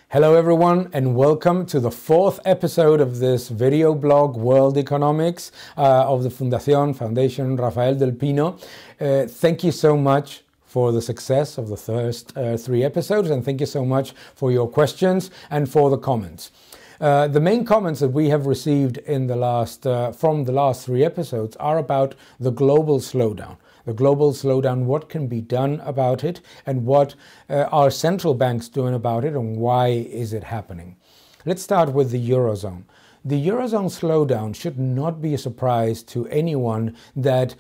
Hello everyone, and welcome to the fourth episode of this video blog, World Economics, of the Fundación Rafael del Pino. Thank you so much for the success of the first three episodes, and thank you so much for your questions and for the comments. The main comments that we have received in from the last three episodes are about the global slowdown. The global slowdown, what can be done about it, and what are central banks doing about it, and why is it happening? Let's start with the eurozone. The eurozone slowdown should not be a surprise to anyone that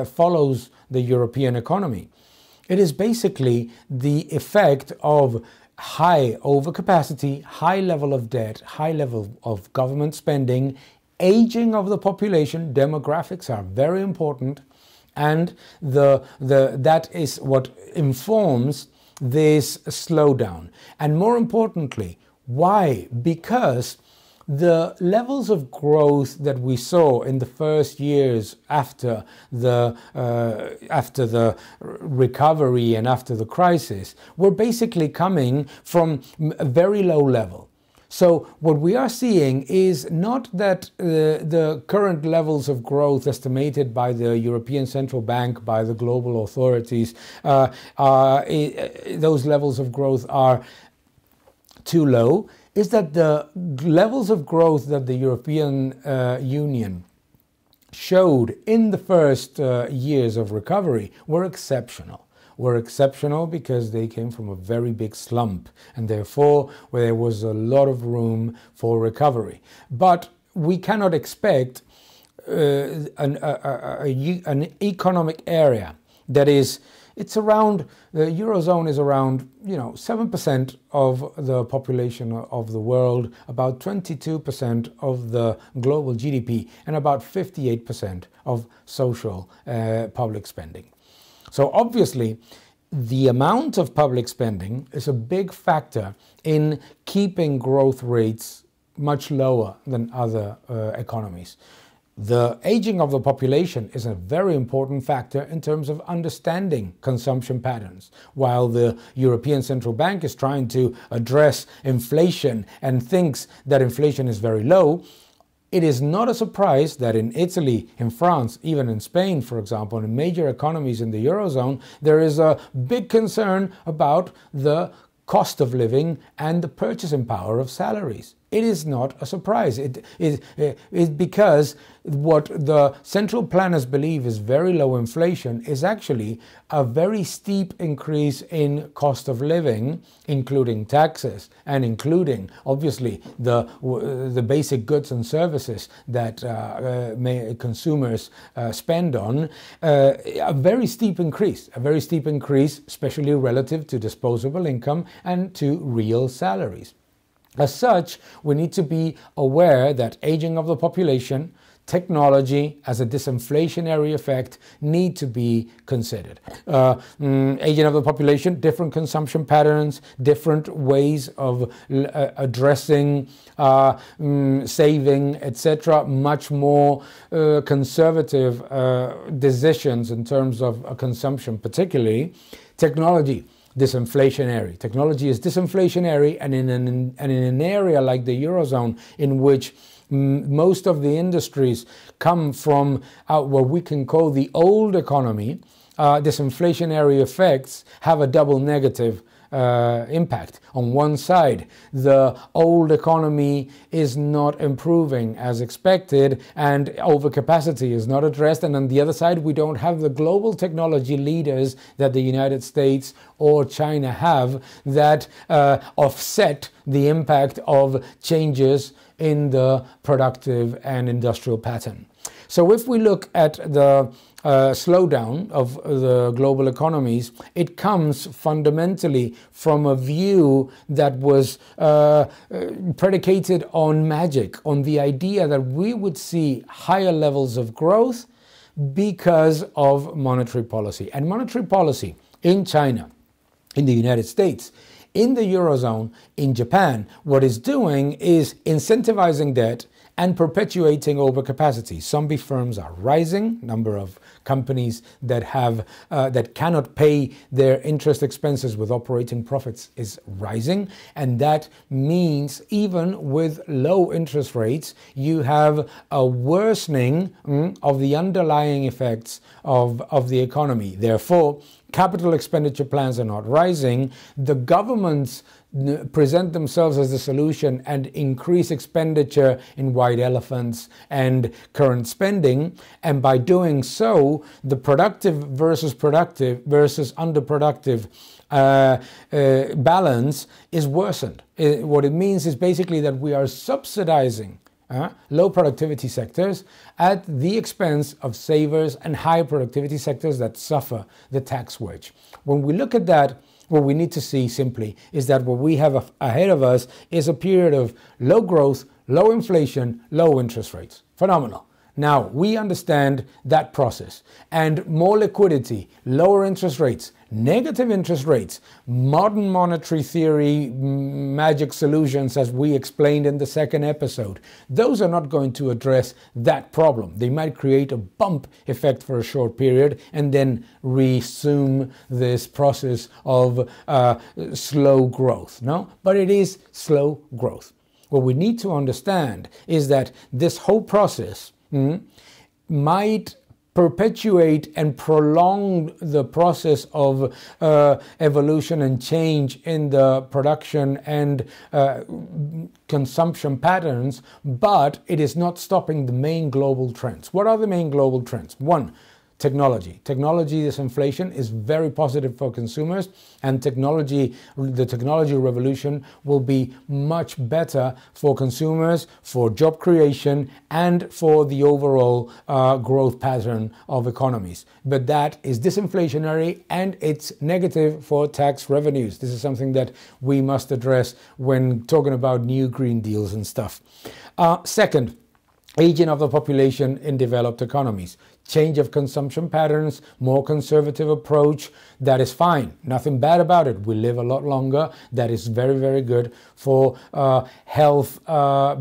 follows the European economy. It is basically the effect of high overcapacity, high level of debt, high level of government spending, aging of the population. Demographics are very important. And that is what informs this slowdown. And more importantly, why? Because the levels of growth that we saw in the first years after the recovery and after the crisis were basically coming from a very low level. So what we are seeing is not that the current levels of growth estimated by the European Central Bank, by the global authorities, those levels of growth are too low, is that the levels of growth that the European Union showed in the first years of recovery were exceptional. Were exceptional because they came from a very big slump, and therefore there was a lot of room for recovery. But we cannot expect an economic area that is, it's around, the eurozone is around 7% of the population of the world, about 22% of the global GDP, and about 58% of social public spending. So obviously, the amount of public spending is a big factor in keeping growth rates much lower than other economies. The aging of the population is a very important factor in terms of understanding consumption patterns. While the European Central Bank is trying to address inflation and thinks that inflation is very low, it is not a surprise that in Italy, in France, even in Spain, for example, in major economies in the eurozone, there is a big concern about the cost of living and the purchasing power of salaries. It is not a surprise. It is because what the central planners believe is very low inflation is actually a very steep increase in cost of living, including taxes and including, obviously, the basic goods and services that consumers spend on. A very steep increase, especially relative to disposable income and to real salaries. As such, we need to be aware that aging of the population, technology as a disinflationary effect need to be considered. Aging of the population, different consumption patterns, different ways of addressing saving, etc., much more conservative decisions in terms of consumption, particularly technology. Disinflationary. Technology is disinflationary, and in an area like the eurozone, in which most of the industries come from what we can call the old economy, disinflationary effects have a double negative impact. On one side, the old economy is not improving as expected, and overcapacity is not addressed, and on the other side, we don't have the global technology leaders that the United States or China have that offset the impact of changes in the productive and industrial pattern. So if we look at the slowdown of the global economies, it comes fundamentally from a view that was predicated on magic, on the idea that we would see higher levels of growth because of monetary policy. And monetary policy in China, in the United States, in the eurozone, in Japan, what it's doing is incentivizing debt and perpetuating overcapacity. Zombie firms are rising. Number of companies that cannot pay their interest expenses with operating profits is rising, and that means even with low interest rates, you have a worsening of the underlying effects of the economy. Therefore, capital expenditure plans are not rising. The governments present themselves as the solution and increase expenditure in white elephants and current spending, and by doing so, the productive versus underproductive balance is worsened. What it means is basically that we are subsidizing low productivity sectors at the expense of savers and high productivity sectors that suffer the tax wedge. When we look at that, what we need to see simply is that what we have ahead of us is a period of low growth, low inflation, low interest rates. Phenomenal. Now, we understand that process, and more liquidity, lower interest rates, negative interest rates, modern monetary theory, magic solutions, as we explained in the second episode. Those are not going to address that problem. They might create a bump effect for a short period and then resume this process of slow growth. No, but it is slow growth. What we need to understand is that this whole process might perpetuate and prolong the process of evolution and change in the production and consumption patterns, but it is not stopping the main global trends. What are the main global trends? One, technology. Technology disinflation is very positive for consumers, and the technology revolution will be much better for consumers, for job creation, and for the overall growth pattern of economies. But that is disinflationary and it's negative for tax revenues. This is something that we must address when talking about new Green Deals and stuff. Second, aging of the population in developed economies. Change of consumption patterns, more conservative approach, that is fine. Nothing bad about it. We live a lot longer. That is very, very good for health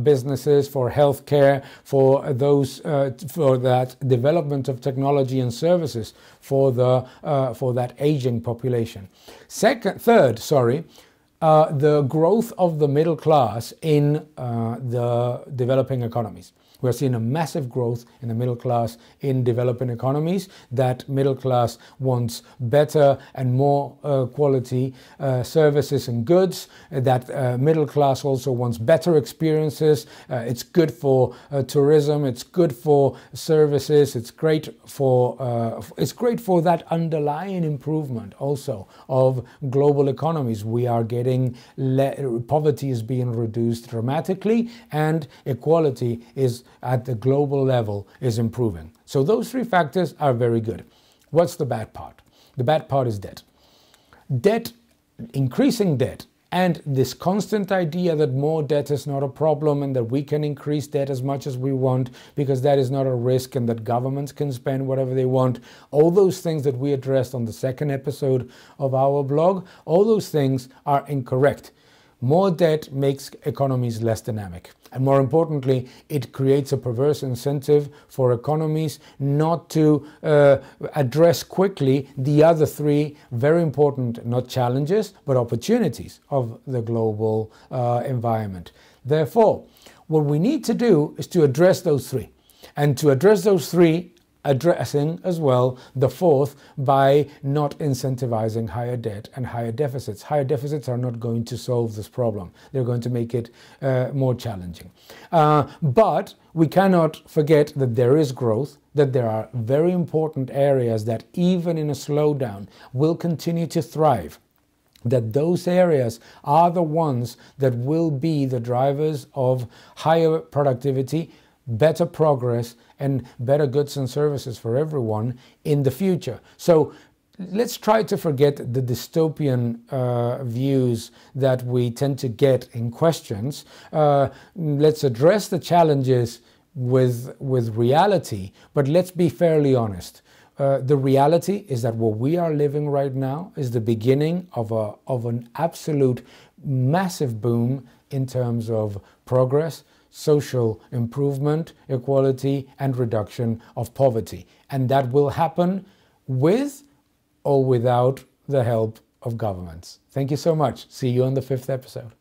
businesses, for healthcare, for those, for that development of technology and services for that aging population. Third, the growth of the middle class in the developing economies. We're seeing a massive growth in the middle class in developing economies. That middle class wants better and more quality services and goods. That middle class also wants better experiences. It's good for tourism. It's good for services. It's great for that underlying improvement also of global economies. We are getting poverty is being reduced dramatically, and equality is at the global level is improving. So those three factors are very good. What's the bad part? The bad part is debt. Increasing debt, and this constant idea that more debt is not a problem and that we can increase debt as much as we want because that is not a risk and that governments can spend whatever they want. All those things that we addressed on the second episode of our blog, all those things are incorrect. More debt makes economies less dynamic. And more importantly, it creates a perverse incentive for economies not to address quickly the other three very important, not challenges, but opportunities of the global environment. Therefore, what we need to do is to address those three. And to address those three, addressing as well the fourth by not incentivizing higher debt and higher deficits. Higher deficits are not going to solve this problem. They're going to make it more challenging. But we cannot forget that there is growth, that there are very important areas that even in a slowdown will continue to thrive. That those areas are the ones that will be the drivers of higher productivity, better progress, and better goods and services for everyone in the future. So let's try to forget the dystopian views that we tend to get in questions. Let's address the challenges with reality, but let's be fairly honest. The reality is that what we are living right now is the beginning of an absolute massive boom in terms of progress, social improvement, equality, and reduction of poverty. And that will happen with or without the help of governments. Thank you so much. See you on the 5th episode.